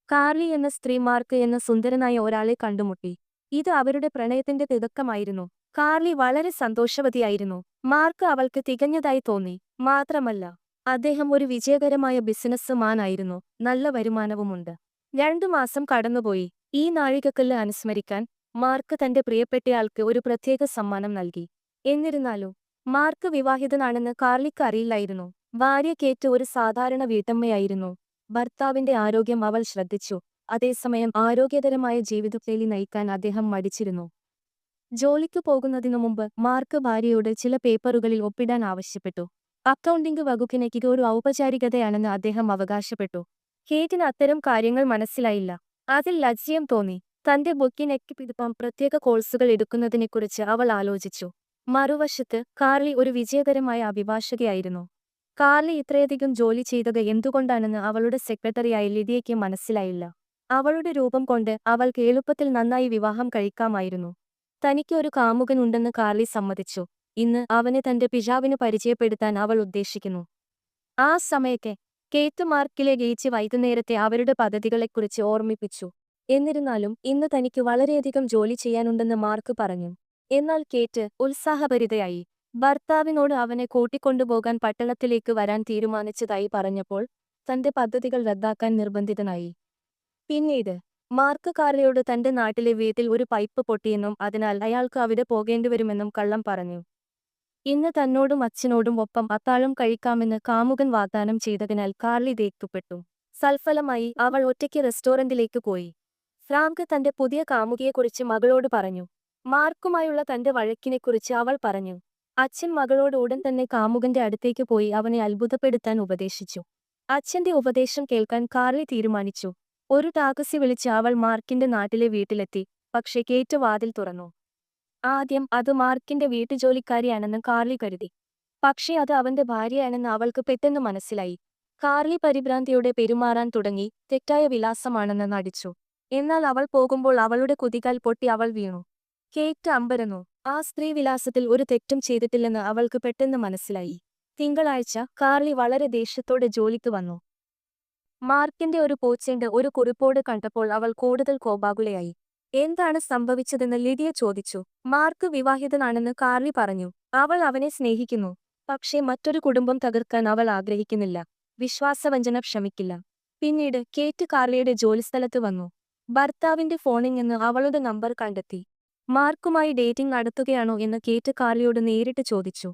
Carly എന്ന സ്ത്രീ mark എന്ന സുന്ദരനായ ഒരാളെ കണ്ടുമുട്ടി. ഇത് അവരുടെ പ്രണയത്തിന്റെ തിടുക്കമായിരുന്നു. കാർലി വളരെ സന്തോഷവതിയായിരുന്നു. മാർക്ക് അവൾക്ക് തികഞ്ഞതായി തോന്നി. മാത്രമല്ല, അദ്ദേഹം ഒരു വിജയകരമായ ബിസിനസ്സുമാൻ ആയിരുന്നു. നല്ല വരുമാനവുമുണ്ട്. 2 മാസം കടന്നുപോയി. ഈ നാഴികക്കല്ല് അനുസ്മരിക്കാൻ മാർക്ക് തന്റെ പ്രിയപ്പെട്ടയാൾക്ക് ഒരു പ്രത്യേക സമ്മാനം നൽകി. എന്നിരുന്നാലും മാർക്ക് വിവാഹിതനാണെന്ന് കാർലിക്ക് അറിയില്ലായിരുന്നു. ഭാര്യ കേറ്റ് ഒരു സാധാരണ വീട്ടമ്മയായിരുന്നു. ഭർത്താവിന്റെ ആരോഗ്യം അവൾ ശ്രദ്ധിച്ചു. അതേസമയം ആരോഗ്യകരമായ ജീവിതശൈലി നയിക്കാൻ അദ്ദേഹം മടിച്ചിരുന്നു. ജോലിക്കു പോകുന്നതിനു മുമ്പ് മാർക്ക് ഭാര്യയോട് ചില പേപ്പറുകളിൽ ഒപ്പിടാൻ ആവശ്യപ്പെട്ടു. അക്കൗണ്ടിംഗ് വകുപ്പിനേക്ക് ഒരു ഔപചാരികതയാണെന്ന് അദ്ദേഹം അവകാശപ്പെട്ടു. കേറ്റിന് അത്തരം കാര്യങ്ങൾ മനസ്സിലായില്ല. അതിൽ ലജ്ജയും തോന്നി. തന്റെ ബുക്കിനെക്കിപ്പം പ്രത്യേക കോഴ്സുകൾ എടുക്കുന്നതിനെക്കുറിച്ച് അവൾ ആലോചിച്ചു. മറുവശത്ത് കാർലി ഒരു വിജയകരമായ അഭിഭാഷകയായിരുന്നു. കാർലി ഇത്രയധികം ജോലി ചെയ്തത് എന്തുകൊണ്ടാണെന്ന് അവളുടെ സെക്രട്ടറിയായ ലിഡിയയ്ക്ക് മനസ്സിലായില്ല. അവളുടെ രൂപം കൊണ്ട് അവൾക്ക് എളുപ്പത്തിൽ നന്നായി വിവാഹം കഴിക്കാമായിരുന്നു. തനിക്ക് ഒരു കാമുകൻ ഉണ്ടെന്ന് കാർലി സമ്മതിച്ചു. ഇന്ന് അവനെ തന്റെ പിതാവിന് പരിചയപ്പെടുത്താൻ അവൾ ഉദ്ദേശിക്കുന്നു. ആ സമയത്തെ കേറ്റ് മാർക്കിലെ ഗെയിച്ച് വൈകുന്നേരത്തെ അവരുടെ പദ്ധതികളെക്കുറിച്ച് ഓർമ്മിപ്പിച്ചു. എന്നിരുന്നാലും ഇന്ന് തനിക്ക് വളരെയധികം ജോലി ചെയ്യാനുണ്ടെന്ന് മാർക്ക് പറഞ്ഞു. എന്നാൽ കേറ്റ് ഉത്സാഹഭരിതയായി. ഭർത്താവിനോട് അവനെ കൂട്ടിക്കൊണ്ടുപോകാൻ പട്ടണത്തിലേക്ക് വരാൻ തീരുമാനിച്ചതായി പറഞ്ഞപ്പോൾ തന്റെ പദ്ധതികൾ റദ്ദാക്കാൻ നിർബന്ധിതനായി. പിന്നീട് മാർക്ക് കാർലിയോട് തന്റെ നാട്ടിലെ വീട്ടിൽ ഒരു പൈപ്പ് പൊട്ടിയെന്നും അതിനാൽ അയാൾക്ക് അവിടെ പോകേണ്ടിവരുമെന്നും കള്ളം പറഞ്ഞു. ഇന്ന് തന്നോടും അച്ഛനോടും ഒപ്പം അത്താഴം കഴിക്കാമെന്ന് കാമുകൻ വാഗ്ദാനം ചെയ്തതിനാൽ കാർലി ദേഷ്യപ്പെട്ടു. സൽഫലമായി അവൾ ഒറ്റയ്ക്ക് റെസ്റ്റോറന്റിലേക്ക് പോയി. ഫ്രാങ്ക് തന്റെ പുതിയ കാമുകിയെക്കുറിച്ച് മകളോട് പറഞ്ഞു. മാർക്കുമായുള്ള തന്റെ വഴക്കിനെക്കുറിച്ച് അവൾ പറഞ്ഞു. അച്ഛൻ മകളോട് ഉടൻ തന്നെ കാമുകന്റെ അടുത്തേക്ക് പോയി അവനെ അത്ഭുതപ്പെടുത്താൻ ഉപദേശിച്ചു. അച്ഛന്റെ ഉപദേശം കേൾക്കാൻ കാർലി തീരുമാനിച്ചു. ഒരു ടാക്സി വിളിച്ച് അവൾ മാർക്കിന്റെ നാട്ടിലെ വീട്ടിലെത്തി. പക്ഷേ കേറ്റ് വാതിൽ തുറന്നു. ആദ്യം അത് മാർക്കിന്റെ വീട്ടുജോലിക്കാരിയാണെന്ന് കാർലി കരുതി. പക്ഷേ അത് അവന്റെ ഭാര്യയാണെന്ന് അവൾക്ക് പെട്ടെന്ന് മനസ്സിലായി. കാർലി പരിഭ്രാന്തിയോടെ പെരുമാറാൻ തുടങ്ങി. തെറ്റായ വിലാസമാണെന്ന് നടിച്ചു. എന്നാൽ അവൾ പോകുമ്പോൾ അവളുടെ കുതികാൽ പൊട്ടി അവൾ വീണു. കേറ്റ് അമ്പരന്നു. ആ സ്ത്രീ വിലാസത്തിൽ ഒരു തെറ്റും ചെയ്തിട്ടില്ലെന്ന് അവൾക്ക് പെട്ടെന്ന് മനസ്സിലായി. തിങ്കളാഴ്ച കാർലി വളരെ ദേഷ്യത്തോടെ ജോലിക്ക് വന്നു. മാർക്കിന്റെ ഒരു പോച്ചെണ്ട് ഒരു കുറിപ്പോട് കണ്ടപ്പോൾ അവൾ കൂടുതൽ കോപാകുലയായി. എന്താണ് സംഭവിച്ചതെന്ന് ലിഡിയ ചോദിച്ചു. മാർക്ക് വിവാഹിതനാണെന്ന് കാർലി പറഞ്ഞു. അവൾ അവനെ സ്നേഹിക്കുന്നു. പക്ഷേ മറ്റൊരു കുടുംബം തകർക്കാൻ അവൾ ആഗ്രഹിക്കുന്നില്ല. വിശ്വാസവഞ്ചന ക്ഷമിക്കില്ല. പിന്നീട് കേറ്റ് കാർലിയുടെ ജോലിസ്ഥലത്ത് വന്നു. ഭർത്താവിന്റെ ഫോണിൽ നിന്ന് അവളുടെ നമ്പർ കണ്ടെത്തി. മാർക്കുമായി ഡേറ്റിംഗ് നടത്തുകയാണോ എന്ന് കേറ്റ് കാർലിയോട് നേരിട്ട് ചോദിച്ചു.